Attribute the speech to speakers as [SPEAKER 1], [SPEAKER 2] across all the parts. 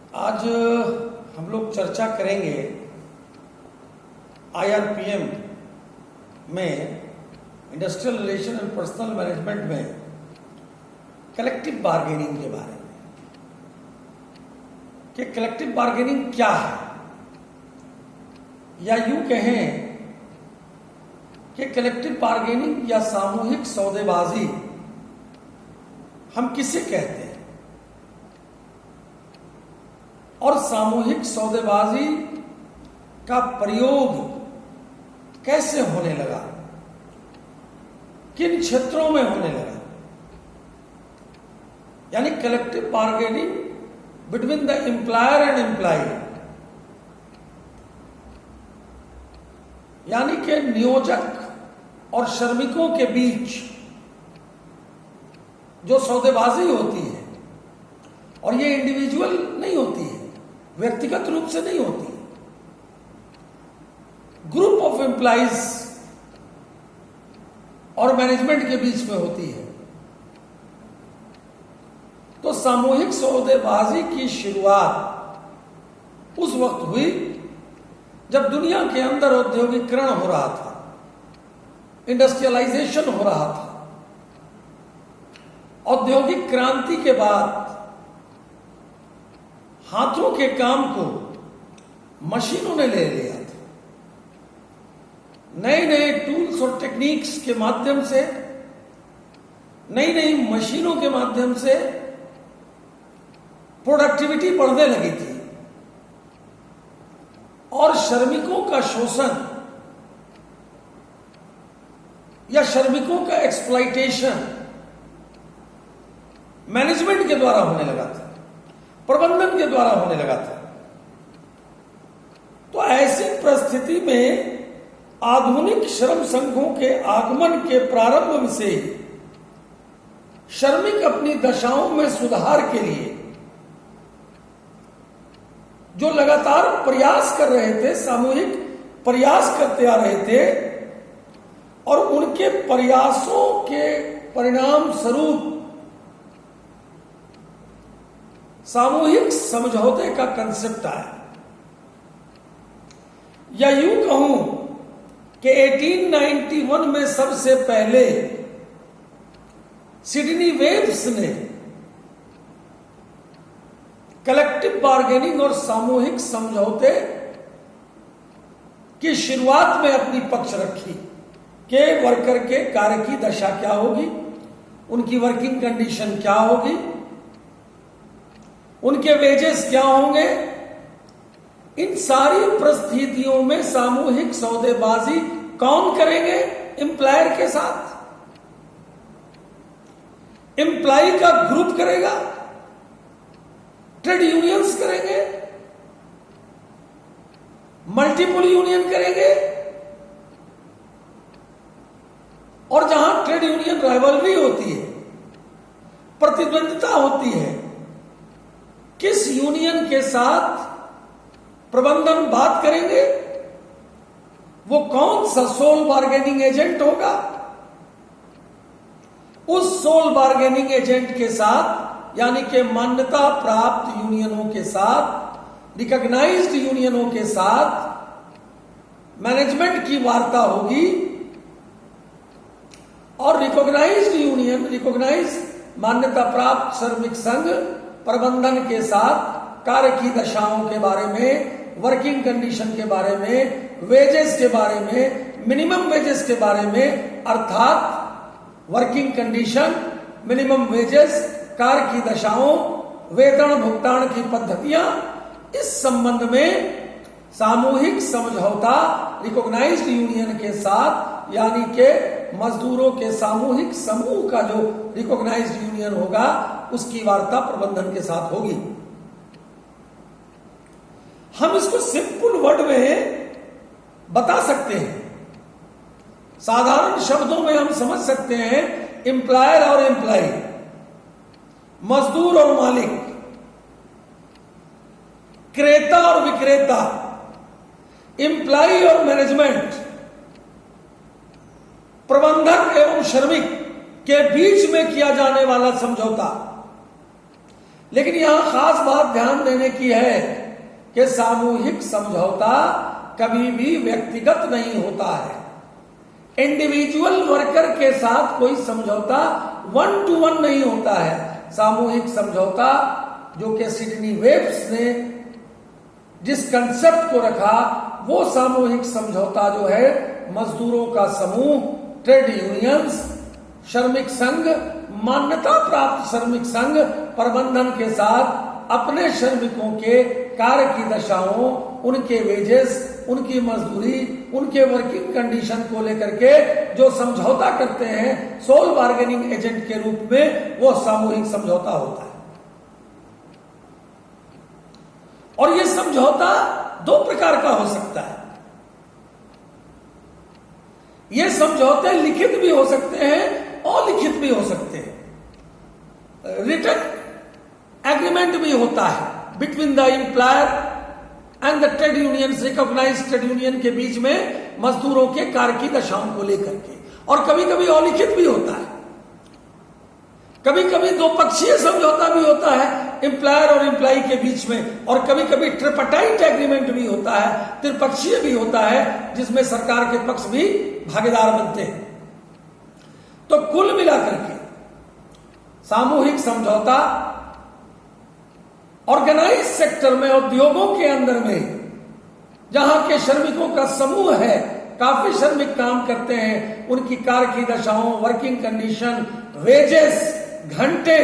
[SPEAKER 1] आज हम लोग चर्चा करेंगे IRPM में industrial relation and personal management में कलेक्टिव बार्गेनिंग के बारे में कि कलेक्टिव बार्गेनिंग क्या है, या यूं कहें कि कलेक्टिव बार्गेनिंग या सामूहिक सौदेबाजी हम किसे कहते हैं और सामूहिक सौदेबाजी का प्रयोग कैसे होने लगा, किन क्षेत्रों में होने लगा। यानी collective bargaining between the employer and employee, यानी कि नियोजक और श्रमिकों के बीच जो सौदेबाजी होती है, और ये इंडिविजुअल नहीं होती है, व्यक्तिगत रूप से नहीं होती, ग्रुप ऑफ एम्प्लॉइज और मैनेजमेंट के बीच में होती है। तो सामूहिक सौदेबाजी की शुरुआत उस वक्त हुई जब दुनिया के अंदर औद्योगिकरण हो रहा था, इंडस्ट्रियलाइजेशन हो रहा था। औद्योगिक क्रांति के बाद हाथों के काम को मशीनों ने ले लिया था। नए नए टूल्स और टेक्निक्स के माध्यम से, नई नई मशीनों के माध्यम से प्रोडक्टिविटी बढ़ने लगी थी और श्रमिकों का शोषण या श्रमिकों का एक्सप्लॉइटेशन मैनेजमेंट के द्वारा होने लगा था, प्रबंधन के द्वारा होने लगा था। तो ऐसी परिस्थिति में आधुनिक श्रम संघों के आगमन के प्रारंभ से श्रमिक अपनी दशाओं में सुधार के लिए जो लगातार प्रयास कर रहे थे, सामूहिक प्रयास करते आ रहे थे, और उनके प्रयासों के परिणाम स्वरूप सामूहिक समझौते का कंसेप्ट आया। या यूं कहूं कि 1891 में सबसे पहले सिडनी वेव्स ने कलेक्टिव बार्गेनिंग और सामूहिक समझौते की शुरुआत में अपनी पक्ष रखी कि वर्कर के कार्य की दशा क्या होगी, उनकी वर्किंग कंडीशन क्या होगी, उनके वेजेस क्या होंगे। इन सारी परिस्थितियों में सामूहिक सौदेबाजी कौन करेंगे? एम्प्लॉयर के साथ, एम्प्लॉय का ग्रुप करेगा, ट्रेड यूनियंस करेंगे, मल्टीपल यूनियन करेंगे, और जहां ट्रेड यूनियन राइवलरी होती है, प्रतिद्वंदिता होती है, किस यूनियन के साथ प्रबंधन बात करेंगे, वो कौन सा सोल बार्गेनिंग एजेंट होगा, उस सोल बार्गेनिंग एजेंट के साथ, यानी कि मान्यता प्राप्त यूनियनों के साथ, रिकॉग्नाइज्ड यूनियनों के साथ मैनेजमेंट की वार्ता होगी, और रिकॉग्नाइज्ड यूनियन, रिकॉग्नाइज्ड मान्यता प्राप्त श्रमिक संघ प्रबंधन के साथ कार्य की दशाओं के बारे में, वर्किंग कंडीशन के बारे में, वेजेस के बारे में, मिनिमम वेजेस के बारे में, अर्थात वर्किंग कंडीशन, मिनिमम वेजेस, कार्य की दशाओं, वेतन भुगतान की पद्धतियां, इस संबंध में सामूहिक समझौता रिकॉग्नाइज्ड यूनियन के साथ, यानी कि मजदूरों के सामूहिक समूह का जो रिकॉग्नाइज्ड यूनियन होगा, उसकी वार्ता प्रबंधन के साथ होगी। हम इसको सिंपल वर्ड में बता सकते हैं, साधारण शब्दों में हम समझ सकते हैं। एम्प्लॉयर और एम्प्लॉय, मजदूर और मालिक, क्रेता और विक्रेता, एम्प्लॉय और मैनेजमेंट, प्रबंधक एवं श्रमिक के बीच में किया जाने वाला समझौता, लेकिन यहां खास बात ध्यान देने की है कि सामूहिक समझौता कभी भी व्यक्तिगत नहीं होता है। इंडिविजुअल वर्कर के साथ कोई समझौता 1 to 1 नहीं होता है। सामूहिक समझौता जो कि सिडनी वेब्स ने जिस कंसेप्ट को रखा, वो सामूहिक समझौता जो है मजदूरों का समूह, ट्रेड यूनियंस, श्रमिक संघ, मान्यता प्राप्त श्रमिक संघ प्रबंधन के साथ अपने श्रमिकों के कार्य की दशाओं, उनके वेजेस, उनकी मजदूरी, उनके वर्किंग कंडीशन को लेकर के जो समझौता करते हैं सोल बार्गेनिंग एजेंट के रूप में, वो सामूहिक समझौता होता है। और ये समझौता 2 प्रकार का हो सकता है। ये समझौते लिखित भी हो सकते हैं, अलिखित भी हो सकते हैं। रिटन एग्रीमेंट भी होता है between the employer and the trade unions, recognised trade union के बीच में मजदूरों के कार्य की दशाओं को लेकर के। और कभी कभी अलिखित भी होता है, कभी कभी 2 पक्षीय समझौता भी होता है एम्प्लॉयर और एम्प्लॉई के बीच में, और कभी कभी ट्रिपार्टाइट एग्रीमेंट भी होता है, त्रिपक्षीय भी होता है, जिसमें सरकार के पक्ष भी भागीदार बनते हैं। तो कुल मिलाकर के सामूहिक समझौता ऑर्गेनाइज सेक्टर में, उद्योगों के अंदर में, जहां के श्रमिकों का समूह है, काफी श्रमिक काम करते हैं, उनकी कार्य की दशाओं, वर्किंग कंडीशन, वेजेस, घंटे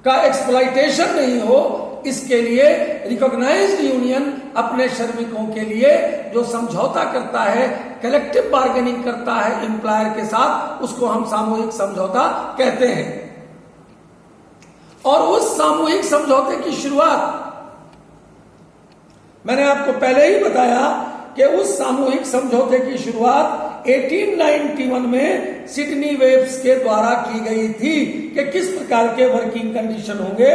[SPEAKER 1] का एक्सप्लॉइटेशन नहीं हो, इसके लिए रिकॉग्नाइज्ड यूनियन अपने श्रमिकों के लिए जो समझौता करता है, कलेक्टिव बार्गेनिंग करता है एम्प्लॉयर के साथ, उसको हम सामूहिक समझौता कहते हैं। और उस सामूहिक समझौते की शुरुआत मैंने आपको पहले ही बताया कि उस सामूहिक समझौते की शुरुआत 1891 में सिडनी वेब्स के द्वारा की गई थी कि किस प्रकार के वर्किंग कंडीशन होंगे।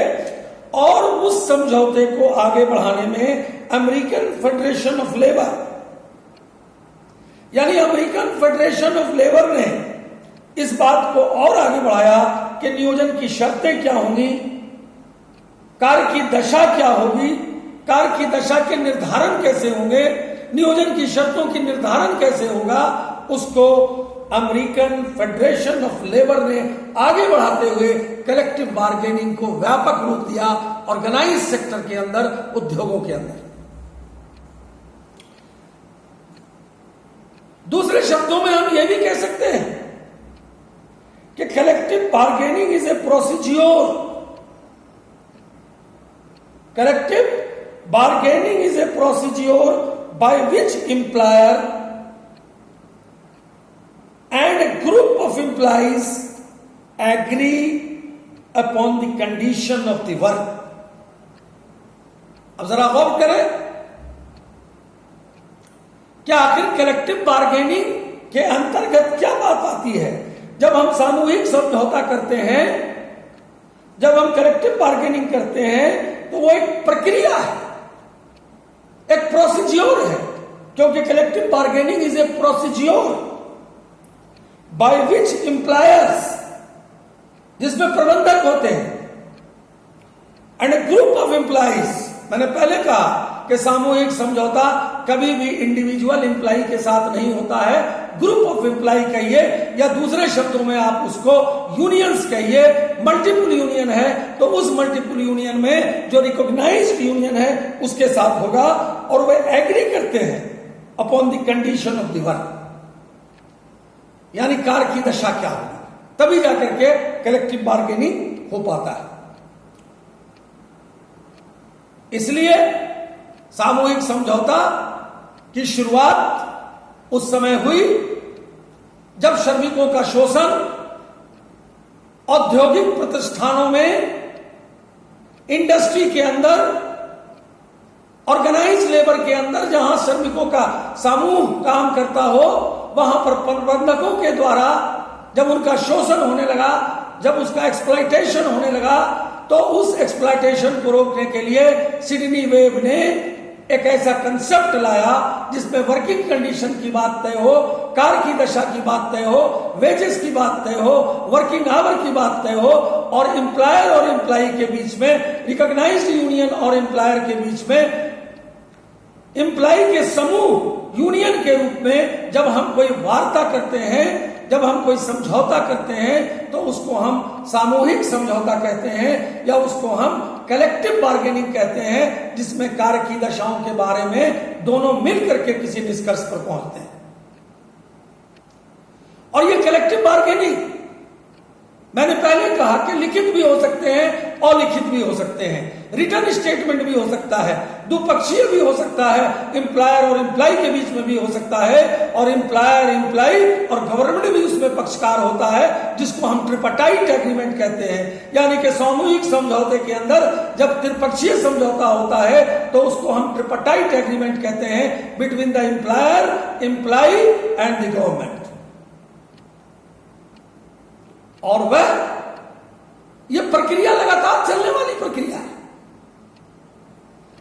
[SPEAKER 1] और उस समझौते को आगे बढ़ाने में अमेरिकन फेडरेशन ऑफ लेबर, यानी अमेरिकन फेडरेशन ऑफ लेबर ने इस बात को और आगे बढ़ाया कि नियोजन की शर्तें क्या होंगी, कार्य की दशा क्या होगी, कार्य की दशा के निर्धारण कैसे होंगे, नियोजन की शर्तों की निर्धारण कैसे होगा, उसको अमेरिकन फेडरेशन ऑफ लेबर ने आगे बढ़ाते हुए कलेक्टिव बार्गेनिंग को व्यापक रूप दिया ऑर्गेनाइज सेक्टर के अंदर, उद्योगों के अंदर। दूसरे शब्दों में हम यह भी कह सकते हैं कि collective bargaining is a procedure, collective bargaining is a procedure by which employer and a group of employees agree upon the condition of the work। अब जरा गौर करें, क्या आखिर कलेक्टिव बार्गेनिंग के अंतर्गत क्या बात आती है। जब हम सामूहिक समझौता करते हैं, जब हम कलेक्टिव बार्गेनिंग करते हैं, तो वो एक प्रक्रिया है, एक प्रोसीज्योर है, क्योंकि collective bargaining is a procedure by which employers, जिसमें प्रबंधक होते हैं, and A group of employees. मैंने पहले कहा कि सामूहिक समझौता कभी भी इंडिविजुअल एम्प्लॉय के साथ नहीं होता है, ग्रुप ऑफ एम्प्लॉय कहिए, या दूसरे शब्दों में आप उसको यूनियंस कहिए। मल्टीपल यूनियन है तो उस मल्टीपल यूनियन में जो रिकॉग्नाइज्ड यूनियन है उसके साथ होगा, और वे एग्री करते हैं upon the condition of the work, यानी कार्य की दशा क्या होगी, तभी जाकर के कलेक्टिव बार्गेनिंग हो पाता है। इसलिए सामूहिक समझौता की शुरुआत उस समय हुई जब श्रमिकों का शोषण औद्योगिक प्रतिष्ठानों में, इंडस्ट्री के अंदर, ऑर्गेनाइज लेबर के अंदर, जहां श्रमिकों का समूह काम करता हो, वहां पर प्रबंधकों के द्वारा जब उनका शोषण होने लगा, जब उसका एक्सप्लॉइटेशन होने लगा, तो उस एक्सप्लॉइटेशन को रोकने के लिए सिडनी वेब ने एक ऐसा कंसेप्ट लाया जिसमें वर्किंग कंडीशन की बात तय हो, कार्य की दशा की बात तय हो, वेजेस की बात तय हो, वर्किंग आवर की बात तय हो, और एम्प्लॉयर और एम्प्लॉई के बीच में, रिकॉग्नाइज्ड यूनियन और एम्प्लॉयर के बीच में, एम्प्लॉई के समूह यूनियन के रूप में जब हम कोई वार्ता करते हैं, जब हम कोई समझौता करते हैं, तो उसको हम सामूहिक समझौता कहते हैं या उसको हम कलेक्टिव बार्गेनिंग कहते हैं, जिसमें कार्य की दशाओं के बारे में दोनों मिल करके किसी निष्कर्ष पर पहुंचते हैं। और ये कलेक्टिव बार्गेनिंग मैंने पहले कहा कि लिखित भी हो सकते हैं, अलिखित भी हो सकते हैं, रिटर्न स्टेटमेंट भी हो सकता है, द्विपक्षीय भी हो सकता है, एम्प्लॉयर और एम्प्लॉय के बीच में भी हो सकता है, और एम्प्लॉयर, एम्प्लॉय और गवर्नमेंट भी उसमें पक्षकार होता है, जिसको हम ट्रिपाटाइट एग्रीमेंट कहते हैं। यानी कि सामूहिक समझौते के अंदर जब त्रिपक्षीय समझौता होता है तो उसको हम ट्रिपाटाइट एग्रीमेंट कहते हैं, between the employer, employee and the government. और वह यह प्रक्रिया लगातार चलने वाली प्रक्रिया है।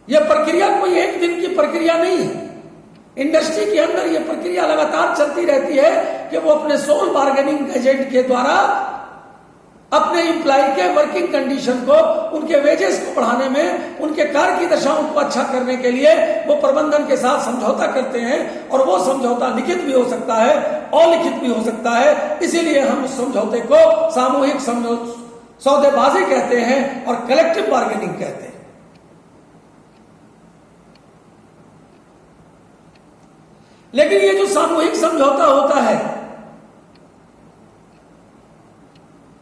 [SPEAKER 1] यह प्रक्रिया कोई एक दिन की प्रक्रिया नहीं है। इंडस्ट्री के अंदर यह प्रक्रिया लगातार चलती रहती है कि वो अपने सोल बार्गेनिंग एजेंट के द्वारा अपने एम्प्लॉय के वर्किंग कंडीशन को, उनके वेजेस को बढ़ाने में, उनके कार्य की दशाओं को अच्छा करने के लिए वो प्रबंधन के साथ समझौता करते हैं। और वो समझौता लिखित भी हो सकता है, अलिखित भी हो सकता है। इसीलिए हम उस समझौते को सामूहिक सौदेबाजी कहते हैं और कलेक्टिव बार्गेनिंग कहते हैं। लेकिन ये जो सामूहिक समझौता होता है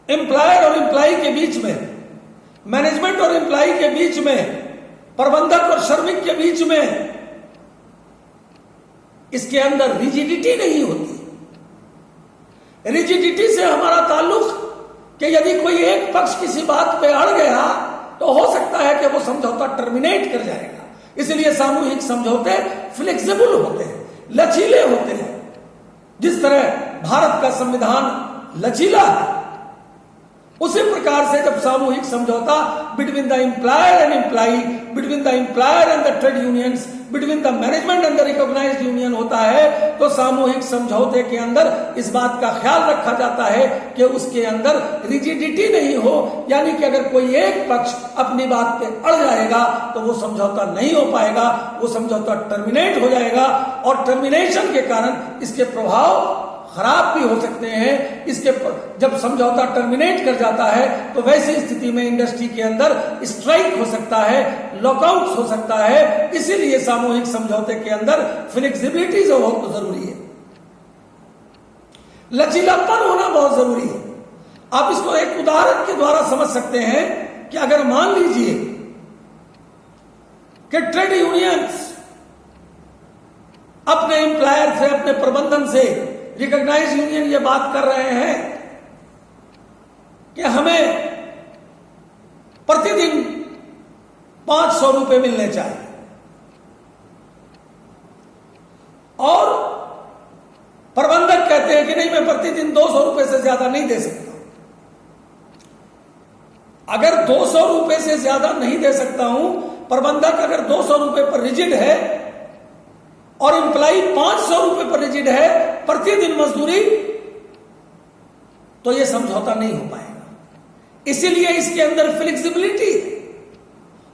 [SPEAKER 1] एम्प्लॉयर और एम्प्लॉई के बीच में, मैनेजमेंट और एम्प्लॉई के बीच में, प्रबंधक और श्रमिक के बीच में, इसके अंदर रिजिडिटी नहीं होती। रिजिडिटी से हमारा ताल्लुक कि यदि कोई एक पक्ष किसी बात पे अड़ गया तो हो सकता है कि वो समझौता टर्मिनेट कर जाएगा। इसलिए सामूहिक समझौते फ्लेक्सिबल होते हैं, लचीले होते हैं। जिस तरह भारत का संविधान लचीला है, उसी प्रकार से जब सामूहिक समझौता between the employer and employee, between the employer and the trade unions, between the management and the recognised union होता है, तो सामूहिक समझौते के अंदर इस बात का ख्याल रखा जाता है कि उसके अंदर रिजिडिटी नहीं हो। यानी कि अगर कोई एक पक्ष अपनी बात पे अड़ जाएगा तो वो समझौता नहीं हो पाएगा, वो समझौता टर्मिनेट हो जाएगा। और टर्मिनेशन के कारण इसके प्रभाव खराब भी हो सकते हैं। इसके जब समझौता टर्मिनेट कर जाता है तो वैसी स्थिति में इंडस्ट्री के अंदर स्ट्राइक हो सकता है, लॉकआउट हो सकता है। इसीलिए सामूहिक समझौते के अंदर फ्लेक्सिबिलिटी जो बहुत जरूरी है, लचीलापन होना बहुत जरूरी है। आप इसको एक उदाहरण के द्वारा समझ सकते हैं कि अगर मान लीजिए कि ट्रेड यूनियंस अपने एम्प्लॉयर से, अपने प्रबंधन से, रिकॉग्नाइज्ड यूनियन ये बात कर रहे हैं कि हमें प्रतिदिन 500 रुपए मिलने चाहिए, और प्रबंधक कहते हैं कि नहीं, मैं प्रतिदिन 200 रुपए से ज्यादा नहीं दे सकता। अगर 200 रुपए से ज्यादा नहीं दे सकता हूं, प्रबंधक अगर 200 रुपए पर रिजिड है और एम्प्लॉई 500 रुपए पर रिजिड है प्रतिदिन मजदूरी, तो यह समझौता नहीं हो पाएगा। इसीलिए इसके अंदर फ्लेक्सिबिलिटी,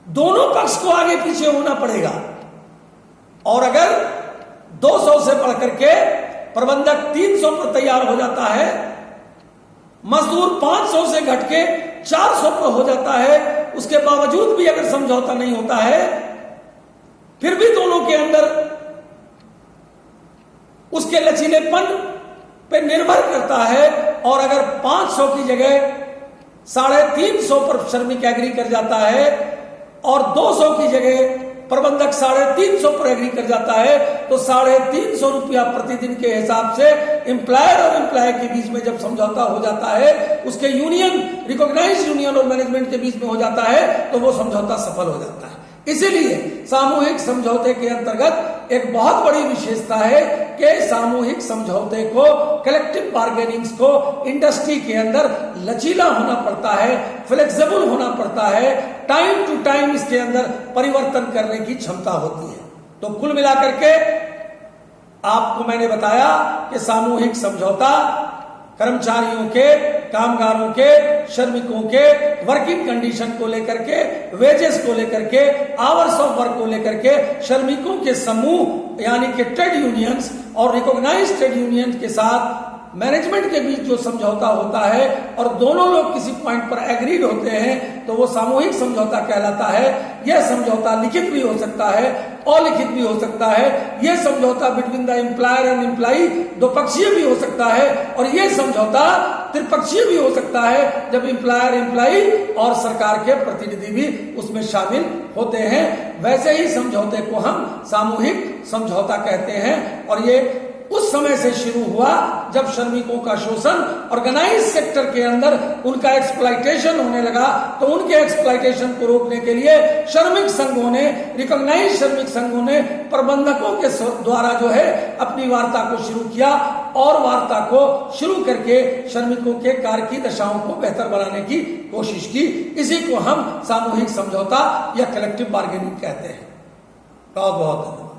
[SPEAKER 1] दोनों पक्ष को आगे पीछे होना पड़ेगा। और अगर 200 से बढ़कर के प्रबंधक 300 पर तैयार हो जाता है, मजदूर 500 से घट के 400 पर हो जाता है, उसके बावजूद भी अगर समझौता नहीं होता है, फिर भी दोनों के अंदर उसके लचीलेपन पे निर्भर करता है। और अगर 500 की जगह 350 पर श्रमिक एग्री कर जाता है और 200 की जगह प्रबंधक 350 पर एग्री कर जाता है, तो 350 रुपया प्रतिदिन के हिसाब से एम्प्लॉयर और एम्प्लॉय के बीच में जब समझौता हो जाता है, उसके यूनियन, रिकॉग्नाइज्ड यूनियन और मैनेजमेंट के बीच में हो जाता है, तो वो समझौता सफल हो जाता है। इसीलिए सामूहिक समझौते के अंतर्गत एक बहुत बड़ी विशेषता है कि सामूहिक समझौते को, कलेक्टिव बार्गेनिंग्स को इंडस्ट्री के अंदर लचीला होना पड़ता है, फ्लेक्सिबल होना पड़ता है, टाइम टू टाइम इसके अंदर परिवर्तन करने की क्षमता होती है। तो कुल मिलाकर के आपको मैंने बताया कि सामूहिक समझौता कर्मचारियों के, कामगारों के, श्रमिकों के वर्किंग कंडीशन को लेकर के, वेजेस को लेकर के, आवर्स ऑफ वर्क को लेकर के, श्रमिकों के समूह यानी कि ट्रेड यूनियंस और रिकॉग्नाइज्ड ट्रेड यूनियन के साथ मैनेजमेंट के बीच जो समझौता होता है और दोनों लोग किसी पॉइंट पर एग्रीड होते हैं तो वो सामूहिक समझौता कहलाता है। यह समझौता लिखित भी हो सकता है, अलिखित भी हो सकता है। यह समझौता between the employer and employee दो पक्षीय भी हो सकता है और यह समझौता त्रिपक्षीय भी हो सकता है जब एम्प्लॉयर, एम्प्लॉई और सरकार के प्रतिनिधि भी उसमें शामिल होते हैं। वैसे ही समझौते को हम सामूहिक समझौता कहते हैं और ये उस समय से शुरू हुआ जब श्रमिकों का शोषण ऑर्गेनाइज सेक्टर के अंदर उनका एक्सप्लॉइटेशन होने लगा, तो उनके एक्सप्लॉइटेशन को रोकने के लिए श्रमिक संघों ने, रिकॉग्नाइज श्रमिक संघों ने प्रबंधकों के द्वारा जो है अपनी वार्ता को शुरू किया और वार्ता को शुरू करके श्रमिकों के कार्य की दशाओं को बेहतर बनाने की कोशिश की। इसी को हम सामूहिक समझौता या कलेक्टिव बार्गेनिंग कहते हैं। बहुत बहुत धन्यवाद।